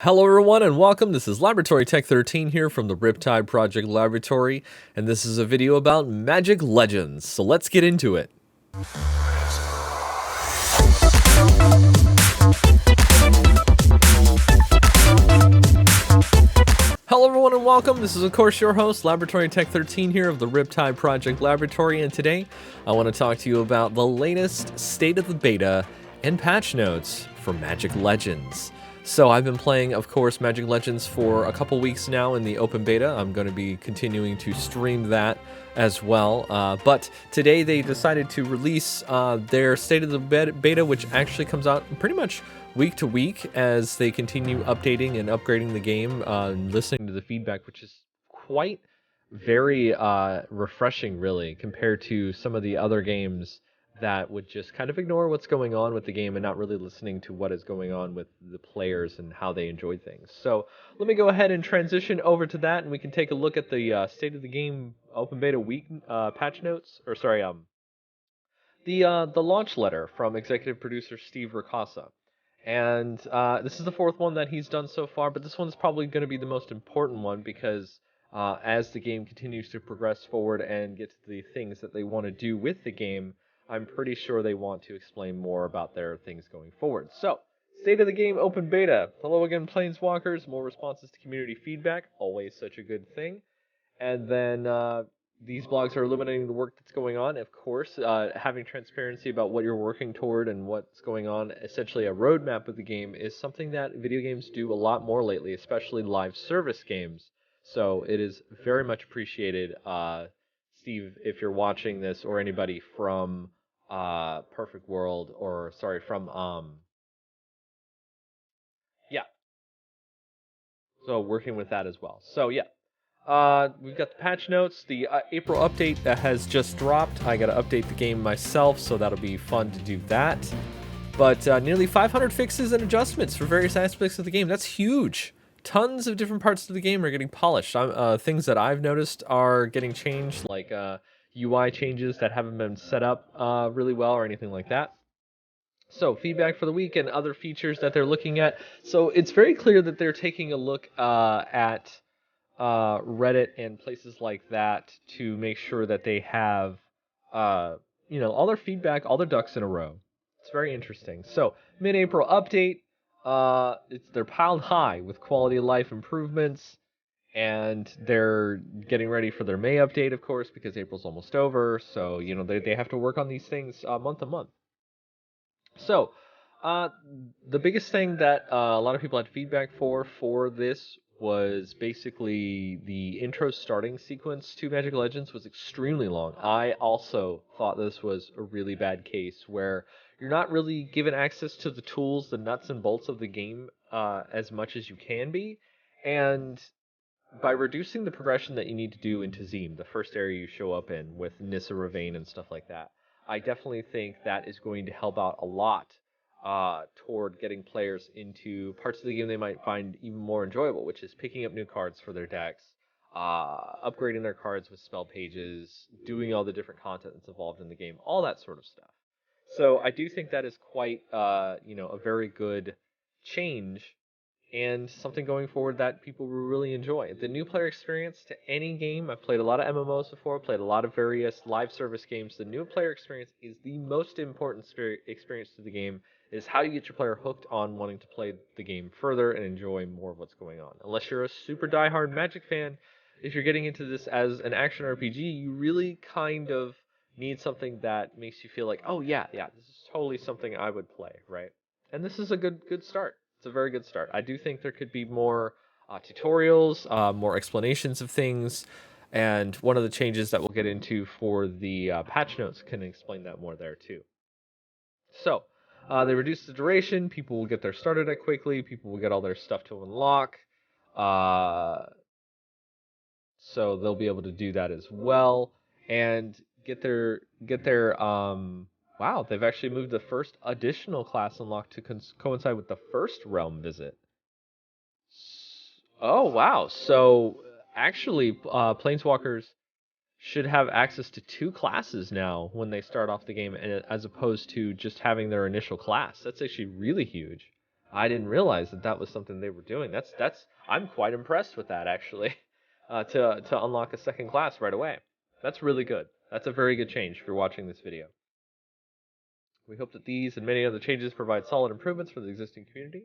Hello everyone and welcome. This is Laboratory Tech 13 here from the RIPTIDE Project Laboratory, and this is a video about Magic Legends. So let's get into it. Hello everyone and welcome. This is of course your host, Laboratory Tech 13 here of the RIPTIDE Project Laboratory, and today I want to talk to you about the latest state of the beta and patch notes for Magic Legends. So I've been playing, of course, Magic Legends for a couple weeks now in the open beta. I'm going to be continuing to stream that as well. But today they decided to release their State of the Beta, which actually comes out pretty much week to week as they continue updating and upgrading the game, listening to the feedback, which is quite very refreshing, really, compared to some of the other games that would just kind of ignore what's going on with the game and not really listening to what is going on with the players and how they enjoy things. So let me go ahead and transition over to that, and we can take a look at the state of the game open beta week patch notes, or sorry, the launch letter from executive producer Steve Ricasa. And this is the fourth one that he's done so far, but this one's probably going to be the most important one because as the game continues to progress forward and get to the things that they want to do with the game, I'm pretty sure they want to explain more about their things going forward. So, state of the game open beta. Hello again, Planeswalkers. More responses to community feedback. Always such a good thing. And then these blogs are illuminating the work that's going on. Of course, having transparency about what you're working toward and what's going on, essentially a roadmap of the game, is something that video games do a lot more lately, especially live service games. So it is very much appreciated, Steve, if you're watching this, or anybody from Perfect World, or sorry, from yeah. So working with that as well. So yeah, we've got the patch notes. The April update that has just dropped. I got to update the game myself, so that'll be fun to do that. But nearly 500 fixes and adjustments for various aspects of the game. That's huge. Tons of different parts of the game are getting polished. Things that I've noticed are getting changed, like UI changes that haven't been set up really well or anything like that. So, feedback for the week and other features that they're looking at. So, it's very clear that they're taking a look at Reddit and places like that to make sure that they have, all their feedback, all their ducks in a row. It's very interesting. So, mid-April update. They're piled high with quality of life improvements, and they're getting ready for their May update, of course, because April's almost over. So, they have to work on these things month to month. So, the biggest thing that a lot of people had feedback for this was basically the intro starting sequence to Magic Legends was extremely long. I also thought this was a really bad case where you're not really given access to the tools, the nuts and bolts of the game as much as you can be, and by reducing the progression that you need to do into Zeem, the first area you show up in with Nissa Ravane and stuff like that, I definitely think that is going to help out a lot toward getting players into parts of the game they might find even more enjoyable, which is picking up new cards for their decks, upgrading their cards with spell pages, doing all the different content that's involved in the game, all that sort of stuff. So I do think that is quite, a very good change and something going forward that people will really enjoy. The new player experience to any game, I've played a lot of MMOs before, played a lot of various live service games. The new player experience is the most important experience to the game, is how you get your player hooked on wanting to play the game further and enjoy more of what's going on. Unless you're a super diehard Magic fan, if you're getting into this as an action RPG, you really kind of need something that makes you feel like, oh yeah, this is totally something I would play, right? And this is a good start. It's a very good start. I do think there could be more tutorials, more explanations of things, and one of the changes that we'll get into for the patch notes can explain that more there too. So, they reduce the duration. People will get their starter deck quickly. People will get all their stuff to unlock. So they'll be able to do that as well and get their wow, they've actually moved the first additional class unlock to coincide with the first realm visit. Oh wow. So actually planeswalkers should have access to two classes now when they start off the game, as opposed to just having their initial class. That's actually really huge. I didn't realize that that was something they were doing. I'm quite impressed with that actually. To unlock a second class right away. That's really good. That's a very good change if you're watching this video. We hope that these and many other changes provide solid improvements for the existing community.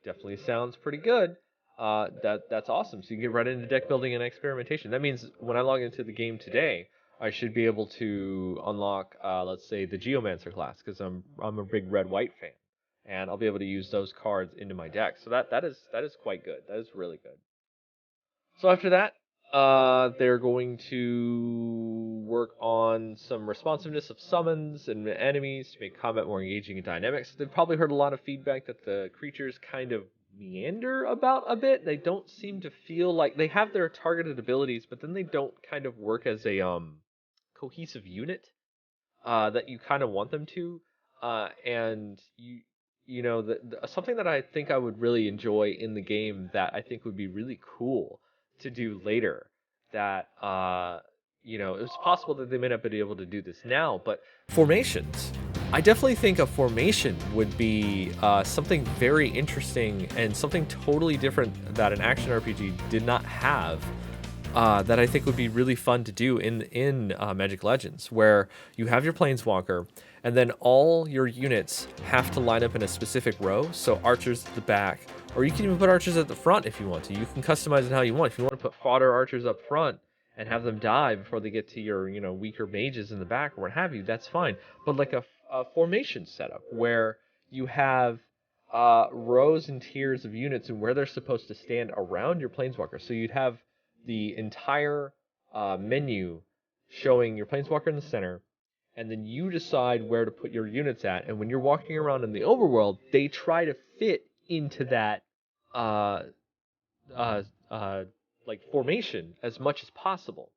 Definitely sounds pretty good. That's awesome. So you can get right into deck building and experimentation. That means when I log into the game today, I should be able to unlock, let's say, the Geomancer class because I'm a big red-white fan, and I'll be able to use those cards into my deck. So that is quite good. That is really good. So after that, they're going to work on some responsiveness of summons and enemies to make combat more engaging and dynamic. So they've probably heard a lot of feedback that the creatures kind of meander about a bit. They don't seem to feel like they have their targeted abilities, but then they don't kind of work as a cohesive unit that you kind of want them to. And you know, something that I think I would really enjoy in the game that I think would be really cool to do later. That you know, it's possible that they may not be able to do this now, but formations. I definitely think a formation would be something very interesting and something totally different that an action RPG did not have. That I think would be really fun to do in Magic Legends, where you have your Planeswalker, and then all your units have to line up in a specific row. So archers at the back, or you can even put archers at the front if you want to. You can customize it how you want. If you want to put fodder archers up front and have them die before they get to your weaker mages in the back or what have you, that's fine. But like a formation setup where you have rows and tiers of units and where they're supposed to stand around your Planeswalker. So you'd have the entire menu showing your Planeswalker in the center, and then you decide where to put your units at. And when you're walking around in the overworld, they try to fit into that uh, uh, uh, like formation as much as possible.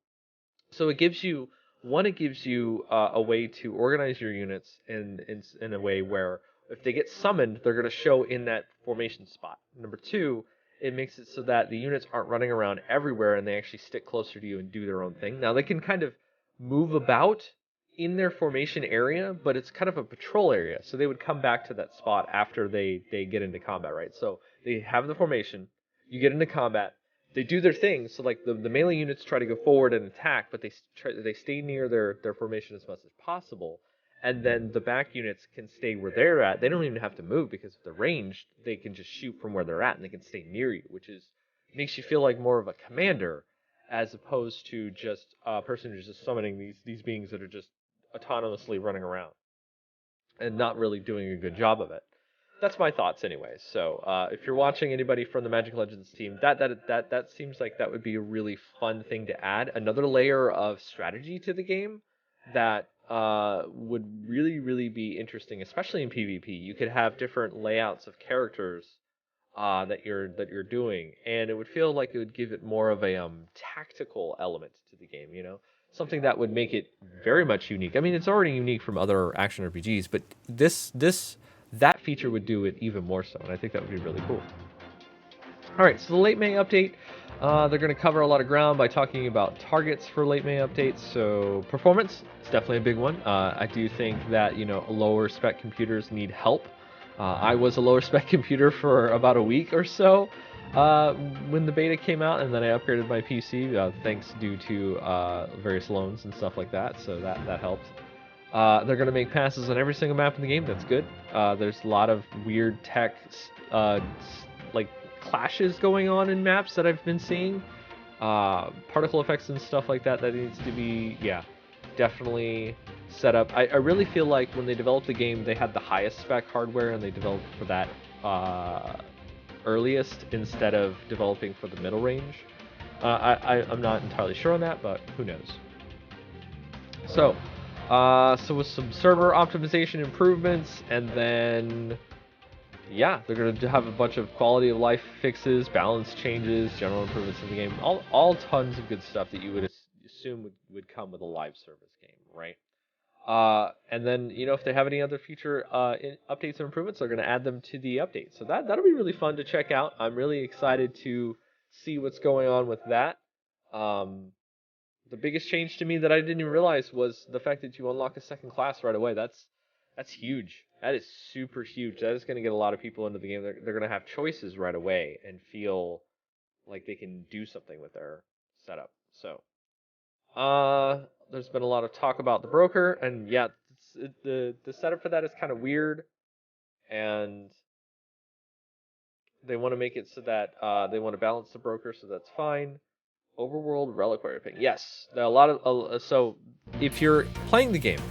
So it gives you a way to organize your units in a way where if they get summoned, they're going to show in that formation spot. Number two, it makes it so that the units aren't running around everywhere and they actually stick closer to you and do their own thing. Now they can kind of move about in their formation area, but it's kind of a patrol area. So they would come back to that spot after they get into combat, right? So they have the formation, you get into combat, they do their thing. So like the melee units try to go forward and attack, but they stay near their formation as much as possible. And then the back units can stay where they're at. They don't even have to move because if they're ranged, they can just shoot from where they're at and they can stay near you, which is makes you feel like more of a commander as opposed to just a person who's just summoning these beings that are just autonomously running around and not really doing a good job of it. That's my thoughts, anyways. So if you're watching anybody from the Magic Legends team, that seems like that would be a really fun thing to add. Another layer of strategy to the game that would really be interesting, especially in PvP. You could have different layouts of characters that you're doing, and it would feel like it would give it more of a tactical element to the game. You know, something that would make it very much unique. I mean, it's already unique from other action RPGs, but that feature would do it even more so, and I think that would be really cool. All right, so the late May update, they're going to cover a lot of ground by talking about targets for late May updates. So performance is definitely a big one. I do think that lower spec computers need help. I was a lower spec computer for about a week or so when the beta came out, and then I upgraded my PC thanks due to various loans and stuff like that. So that helped. They're going to make passes on every single map in the game. That's good. There's a lot of weird tech, like clashes going on in maps that I've been seeing. Particle effects and stuff like that needs to be, definitely set up. I really feel like when they developed the game, they had the highest spec hardware and they developed for that earliest instead of developing for the middle range. I'm not entirely sure on that, but who knows. So with some server optimization improvements, and then they're going to have a bunch of quality of life fixes, balance changes, general improvements in the game, all tons of good stuff that you would assume would come with a live service game, right? And then if they have any other future updates or improvements, they're going to add them to the update. So that'll be really fun to check out. I'm really excited to see what's going on with that. The biggest change to me that I didn't even realize was the fact that you unlock a second class right away. That's That's huge. That is super huge. That is going to get a lot of people into the game. They're going to have choices right away and feel like they can do something with their setup. So, there's been a lot of talk about the broker, and yeah, the setup for that is kind of weird, and they want to make it so that they want to balance the broker, so that's fine. Overworld reliquary ping. Yes, a lot of so if you're playing the game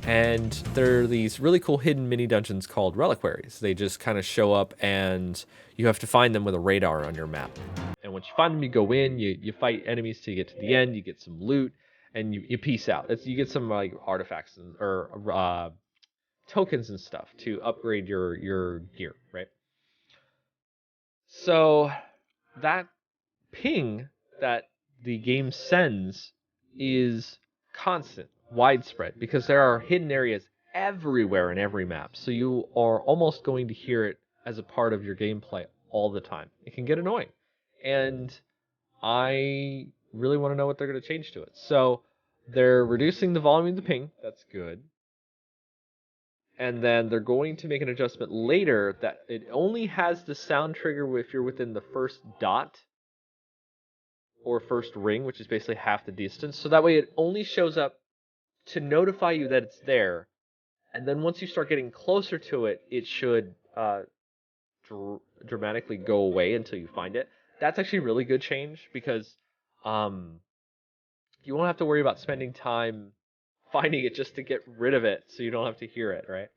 and there are these really cool hidden mini dungeons called reliquaries. They just kind of show up and you have to find them with a radar on your map. And once you find them, you go in, you fight enemies till you get to the end, you get some loot, and you peace out. You get some like artifacts or tokens and stuff to upgrade your gear, right? So that ping that the game sends is constant, widespread, because there are hidden areas everywhere in every map. So you are almost going to hear it as a part of your gameplay all the time. It can get annoying. And I really want to know what they're going to change to it. So they're reducing the volume of the ping. That's good. And then they're going to make an adjustment later that it only has the sound trigger if you're within the first dot or first ring, which is basically half the distance. So that way it only shows up to notify you that it's there. And then once you start getting closer to it, it should dramatically go away until you find it. That's actually a really good change because you won't have to worry about spending time finding it just to get rid of it so you don't have to hear it, right?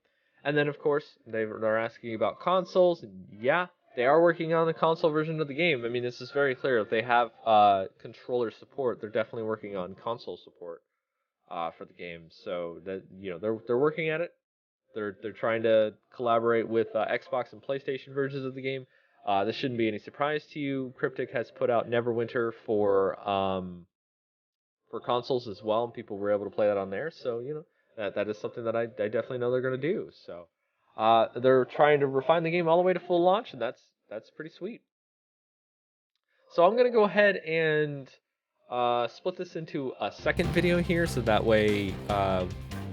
And then, of course, they're asking about consoles. And yeah, they are working on the console version of the game. I mean, this is very clear. If they have controller support, they're definitely working on console support for the game. So that they're working at it. They're trying to collaborate with Xbox and PlayStation versions of the game. This shouldn't be any surprise to you. Cryptic has put out Neverwinter for consoles as well, and people were able to play that on there. So that is something that I definitely know they're going to do. So they're trying to refine the game all the way to full launch, and that's pretty sweet. So I'm going to go ahead and split this into a second video here, so that way I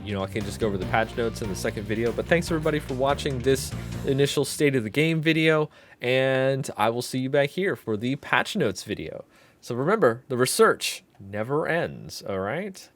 can just go over the patch notes in the second video. But thanks everybody for watching this initial state of the game video, and I will see you back here for the patch notes video. So remember, the research never ends, all right?